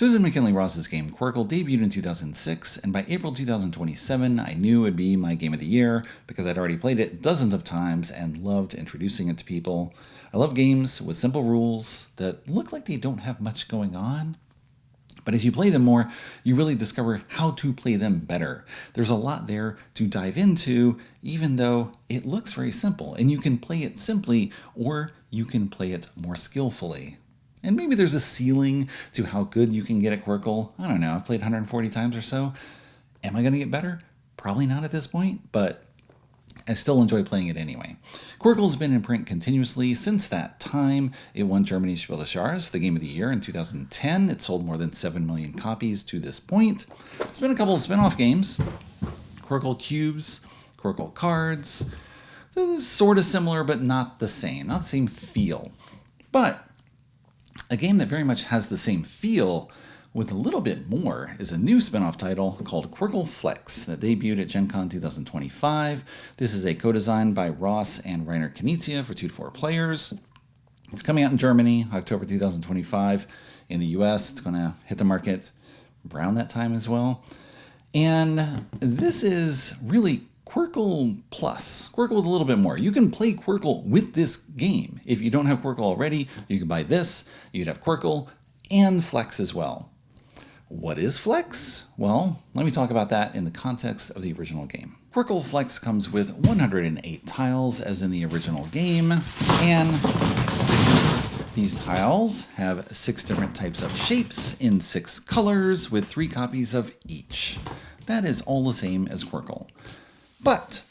Susan McKinley Ross's game Qwirkle debuted in 2006, and by April 2027, I knew it would be my game of the year because I'd already played it dozens of times and loved introducing it to people. I love games with simple rules that look like they don't have much going on, but as you play them more, you really discover how to play them better. There's a lot there to dive into, even though it looks very simple, and you can play it simply or you can play it more skillfully. And maybe there's a ceiling to how good you can get at Qwirkle. I don't know, I've played 140 times or so. Am I going to get better? Probably not at this point, but I still enjoy playing it anyway. Qwirkle's been in print continuously since that time. It won Germany's Spiel des Jahres, the Game of the Year, in 2010. It sold more than 7 million copies to this point. There's been a couple of spin-off games. Qwirkle Cubes, Qwirkle Cards. Sort of similar, but not the same. Not the same feel. But a game that very much has the same feel with a little bit more is a new spin-off title called Qwirkle Flex that debuted at Gen Con 2025. This is a co-design by Ross and Rainer Knizia for 2 to 4 players. It's coming out in Germany, October 2025. In the US, it's going to hit the market around that time as well. And this is really Qwirkle Plus. Qwirkle with a little bit more. You can play Qwirkle with this game. If you don't have Qwirkle already, you can buy this. You'd have Qwirkle and Flex as well. What is Flex? Well, let me talk about that in the context of the original game. Qwirkle Flex comes with 108 tiles as in the original game, and these tiles have 6 different types of shapes in 6 colors with 3 copies of each. That is all the same as Qwirkle. But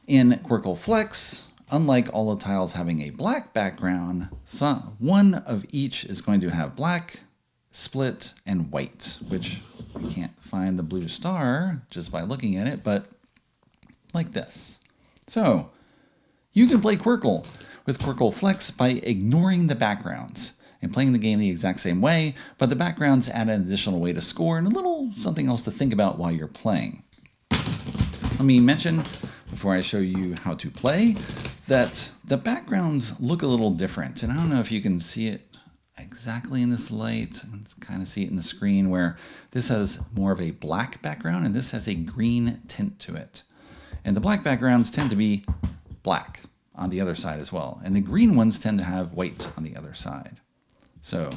in Qwirkle Flex, unlike all the tiles having a black background, one of each is going to have black, split, and white, which we can't find the blue star just by looking at it, but like this. So you can play Qwirkle with Qwirkle Flex by ignoring the backgrounds and playing the game the exact same way, but the backgrounds add an additional way to score and a little something else to think about while you're playing. Let me mention, before I show you how to play, that the backgrounds look a little different. And I don't know if you can see it exactly in this light. You can kind of see it in the screen where this has more of a black background and this has a green tint to it. And the black backgrounds tend to be black on the other side as well. And the green ones tend to have white on the other side. So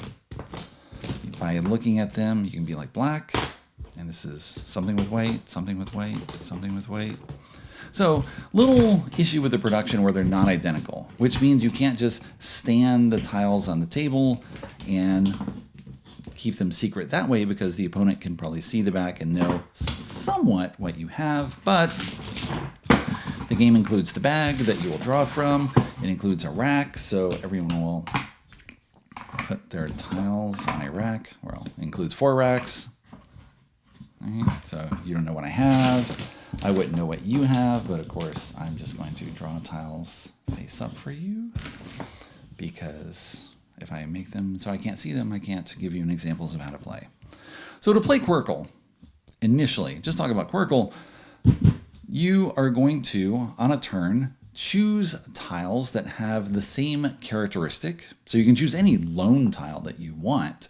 by looking at them, you can be like black. And this is something with white, something with white, something with white. So, little issue with the production where they're not identical, which means you can't just stand the tiles on the table and keep them secret that way because the opponent can probably see the back and know somewhat what you have. But the game includes the bag that you will draw from. It includes a rack, so everyone will put their tiles on a rack. Well, it includes 4 racks. Right, so you don't know what I have. I wouldn't know what you have, but of course I'm just going to draw tiles face up for you because if I make them so I can't see them, I can't give you an examples of how to play. So to play Qwirkle, initially, just talk about Qwirkle, you are going to, on a turn, choose tiles that have the same characteristic. So you can choose any lone tile that you want,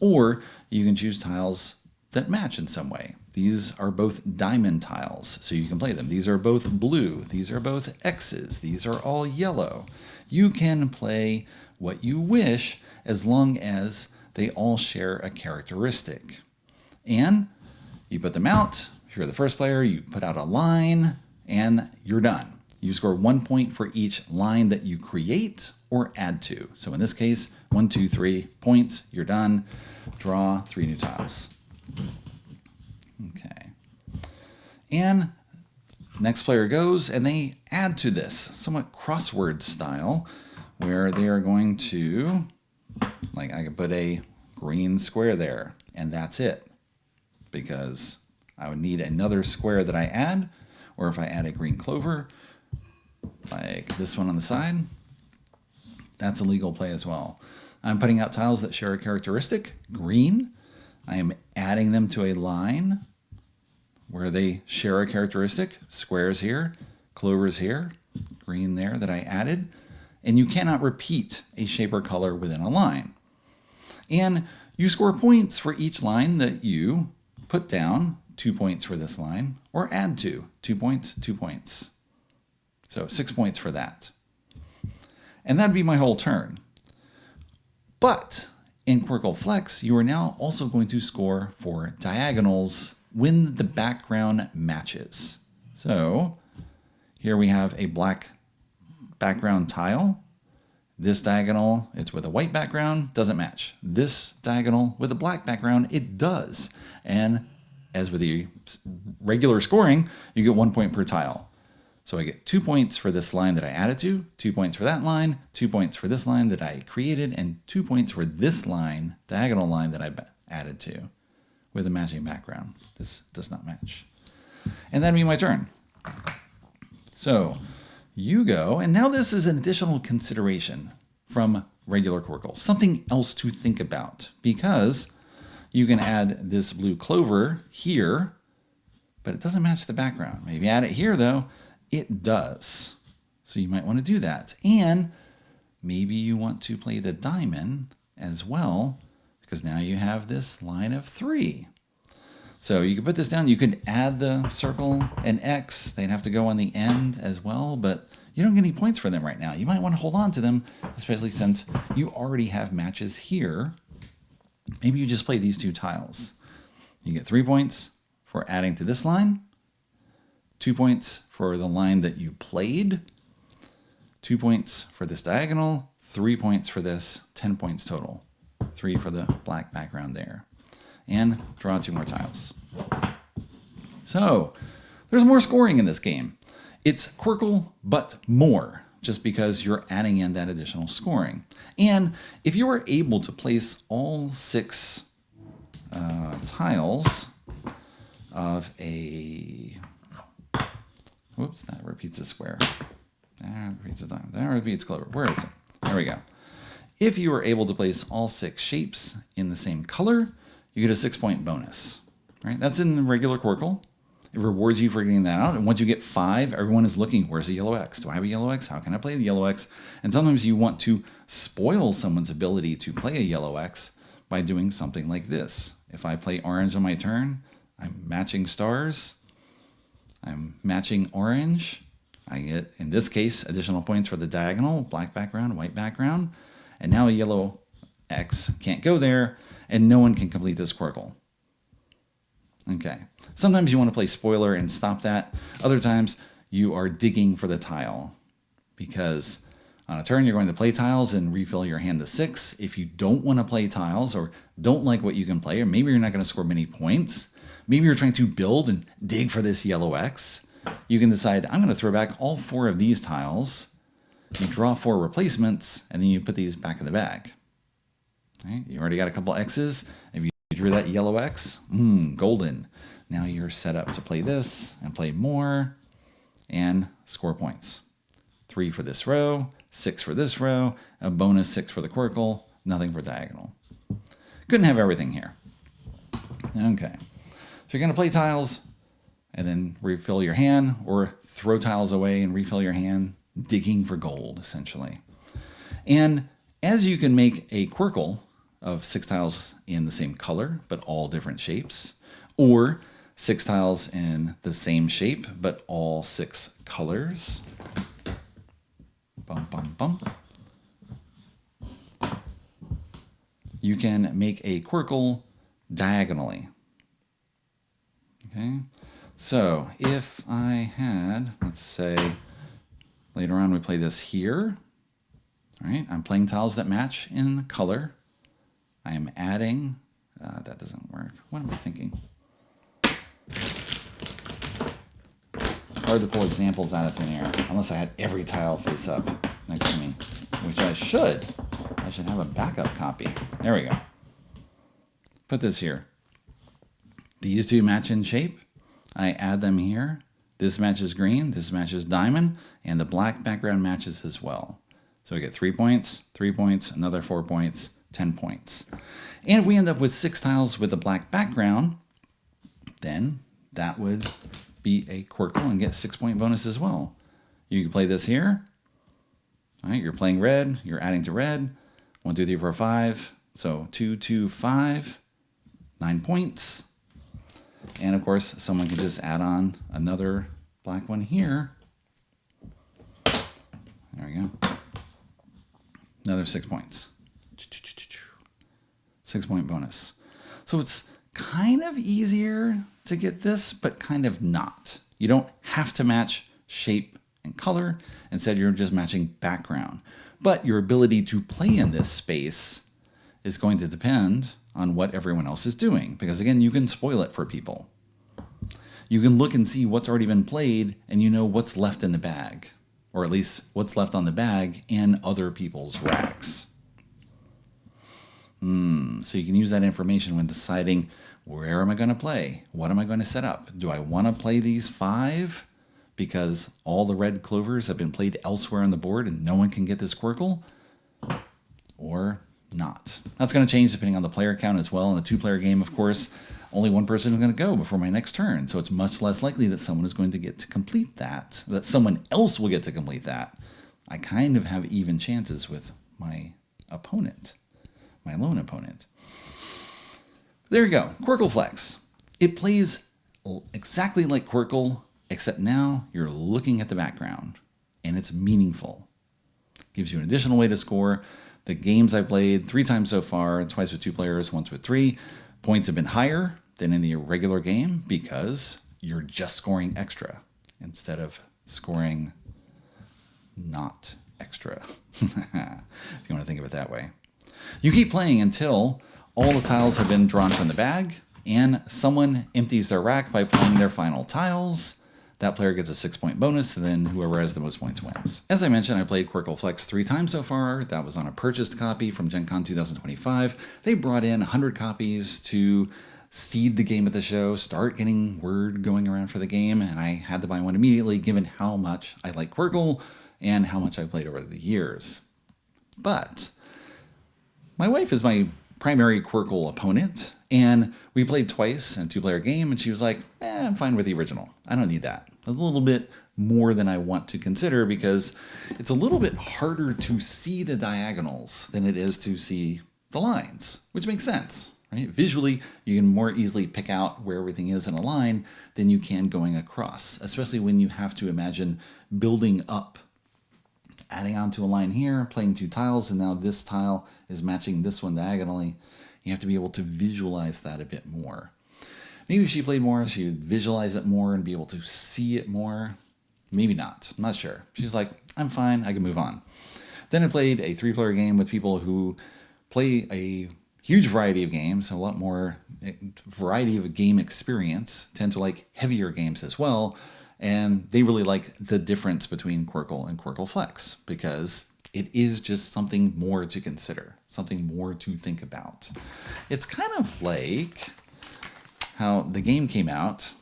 or you can choose tiles that match in some way. These are both diamond tiles, so you can play them. These are both blue. These are both X's. These are all yellow. You can play what you wish as long as they all share a characteristic. And you put them out. If you're the first player, you put out a line, and you're done. You score 1 point for each line that you create or add to. So in this case, 1, 2, 3 points, you're done. Draw 3 new tiles. Okay. And next player goes and they add to this somewhat crossword style where they are going to, like I could put a green square there and that's it because I would need another square that I add, or if I add a green clover like this one on the side, that's a legal play as well. I'm putting out tiles that share a characteristic, green. I am adding them to a line where they share a characteristic, squares here, clovers here, green there that I added, and you cannot repeat a shape or color within a line. And You score points for each line that you put down, 2 points for this line, or add 2 points, 2 points. So 6 points for that. And that'd be my whole turn. But in Qwirkle Flex, you are now also going to score for diagonals when the background matches. So here we have a black background tile. This diagonal, it's with a white background, doesn't match. This diagonal with a black background, it does. And as with the regular scoring, you get 1 point per tile. So I get 2 points for this line that I added to, 2 points for that line, 2 points for this line that I created, and 2 points for this line, diagonal line that I added to with a matching background. This does not match. And that'd be my turn. So you go, and now this is an additional consideration from regular Qwirkle, something else to think about, because you can add this blue clover here, but it doesn't match the background. Maybe add it here though, it does. So you might want to do that. And maybe you want to play the diamond as well, because now you have this line of 3. So you can put this down. You could add the circle and X. They'd have to go on the end as well, but you don't get any points for them right now. You might want to hold on to them, especially since you already have matches here. Maybe you just play these 2 tiles. You get 3 points for adding to this line, 2 points for the line that you played, 2 points for this diagonal, 3 points for this, 10 points total. 3 for the black background there. And draw 2 more tiles. So there's more scoring in this game. It's Qwirkle, but more, just because you're adding in that additional scoring. And if you were able to place all 6 tiles of a, whoops, that repeats a square. That repeats a diamond. That repeats clover. Where is it? There we go. If you were able to place all 6 shapes in the same color, you get a 6-point bonus. Right? That's in the regular Qwirkle. It rewards you for getting that out. And once you get 5, everyone is looking, where's the yellow X? Do I have a yellow X? How can I play the yellow X? And sometimes you want to spoil someone's ability to play a yellow X by doing something like this. If I play orange on my turn, I'm matching stars. I'm matching orange. I get, in this case, additional points for the diagonal, black background, white background. And now a yellow X can't go there, and no one can complete this Qwirkle. Okay. Sometimes you want to play spoiler and stop that. Other times you are digging for the tile, because on a turn you're going to play tiles and refill your hand to 6. If you don't want to play tiles or don't like what you can play, or maybe you're not going to score many points, maybe you're trying to build and dig for this yellow X, you can decide, I'm going to throw back all 4 of these tiles, you draw 4 replacements, and then you put these back in the bag. Right? You already got a couple X's. If you drew that yellow X, golden. Now you're set up to play this and play more and score points. 3 for this row, 6 for this row, a bonus 6 for the Qwirkle, nothing for diagonal. Couldn't have everything here. Okay, so you're going to play tiles and then refill your hand, or throw tiles away and refill your hand, digging for gold, essentially. And as you can make a Qwirkle of 6 tiles in the same color, but all different shapes, or 6 tiles in the same shape, but all 6 colors. Bum, bum, bum. You can make a Qwirkle diagonally. Okay, so if I had, let's say, later on we play this here. All right, I'm playing tiles that match in color. I am adding, that doesn't work. What am I thinking? Hard to pull examples out of thin air, unless I had every tile face up next to me, which I should. I should have a backup copy. There we go. Put this here. These 2 match in shape. I add them here. This matches green, this matches diamond, and the black background matches as well. So we get 3 points, 3 points, another 4 points, 10 points. And if we end up with 6 tiles with a black background, then that would be a Qwirkle and get 6-point bonus as well. You can play this here. All right, you're playing red, you're adding to red. 1, 2, 3, 4, 5. So 2, 2, 5, 9 points. And of course, someone can just add on another black one here. There we go. Another 6 points. 6-point bonus. So it's kind of easier to get this, but kind of not. You don't have to match shape and color. Instead, you're just matching background. But your ability to play in this space is going to depend on what everyone else is doing. Because again, you can spoil it for people. You can look and see what's already been played, and you know what's left in the bag. Or at least what's left on the bag and other people's racks. So you can use that information when deciding, where am I going to play? What am I going to set up? Do I want to play these 5 because all the red clovers have been played elsewhere on the board and no one can get this Qwirkle? Or not? That's going to change depending on the player count as well. In a 2-player game, of course, only one person is going to go before my next turn. So it's much less likely that someone is going to get to complete that someone else will get to complete that. I kind of have even chances with my opponent, my lone opponent. There you go, Qwirkle Flex. It plays exactly like Qwirkle, except now you're looking at the background, and it's meaningful. Gives you an additional way to score. The games I've played 3 times so far, twice with 2 players, once with 3, points have been higher than in the regular game because you're just scoring extra instead of scoring not extra, if you want to think of it that way. You keep playing until all the tiles have been drawn from the bag and someone empties their rack by playing their final tiles. That player gets a 6-point bonus, and then whoever has the most points wins. As I mentioned, I played Qwirkle Flex 3 times so far. That was on a purchased copy from Gen Con 2025. They brought in 100 copies to seed the game at the show, start getting word going around for the game, and I had to buy one immediately given how much I like Qwirkle and how much I played over the years. But my wife is my primary Qwirkle opponent, and we played twice in a 2-player game, and she was like, I'm fine with the original. I don't need that. A little bit more than I want to consider because it's a little bit harder to see the diagonals than it is to see the lines, which makes sense, right? Visually, you can more easily pick out where everything is in a line than you can going across, especially when you have to imagine building up, adding onto a line here, playing 2 tiles, and now this tile is matching this one diagonally. You have to be able to visualize that a bit more. Maybe if she played more, she would visualize it more and be able to see it more. Maybe not. I'm not sure. She's like, I'm fine. I can move on. Then I played a 3-player game with people who play a huge variety of games, a lot more variety of game experience, tend to like heavier games as well. And they really like the difference between Qwirkle and Qwirkle Flex because it is just something more to consider, something more to think about. It's kind of like how the game came out,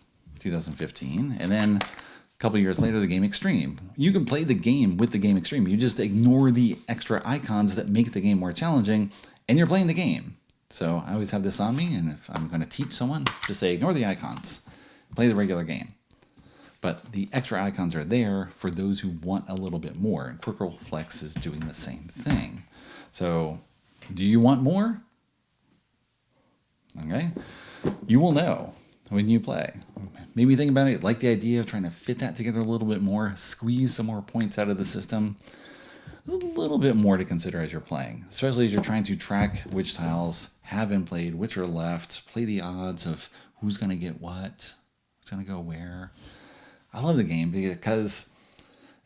2015, and then a couple years later, the game Extreme. You can play the game with the game Extreme. You just ignore the extra icons that make the game more challenging, and you're playing the game. So I always have this on me, and if I'm going to teach someone, just say, ignore the icons, play the regular game. But the extra icons are there for those who want a little bit more, and Qwirkle Flex is doing the same thing. So, do you want more? Okay. You will know when you play. Maybe think about it, like the idea of trying to fit that together a little bit more, squeeze some more points out of the system. A little bit more to consider as you're playing, especially as you're trying to track which tiles have been played, which are left, play the odds of who's going to get what, who's going to go where. I love the game because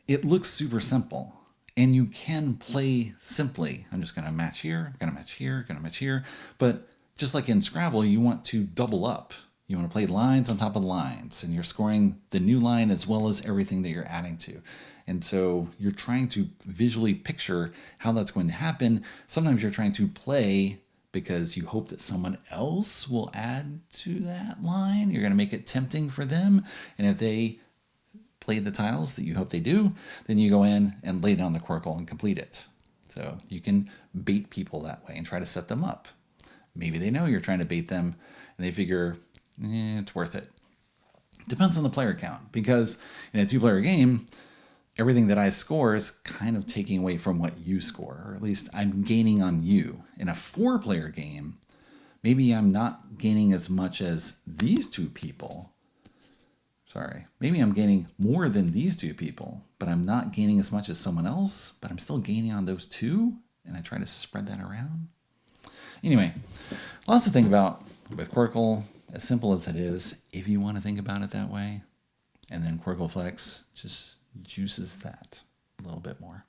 it looks super simple and you can play simply. I'm just going to match here, going to match here, going to match here. But just like in Scrabble, you want to double up. You want to play lines on top of lines, and you're scoring the new line as well as everything that you're adding to. And so you're trying to visually picture how that's going to happen. Sometimes you're trying to play because you hope that someone else will add to that line. You're going to make it tempting for them. And if they play the tiles that you hope they do, then you go in and lay down the Qwirkle and complete it. So you can bait people that way and try to set them up. Maybe they know you're trying to bait them and they figure, it's worth it. Depends on the player count, because in a 2-player game, everything that I score is kind of taking away from what you score, or at least I'm gaining on you. In a 4-player game, maybe I'm not gaining as much as these two people. Sorry, maybe I'm gaining more than these two people, but I'm not gaining as much as someone else, but I'm still gaining on those two, and I try to spread that around. Anyway, lots to think about with Qwirkle, as simple as it is, if you want to think about it that way. And then Qwirkle Flex just juices that a little bit more.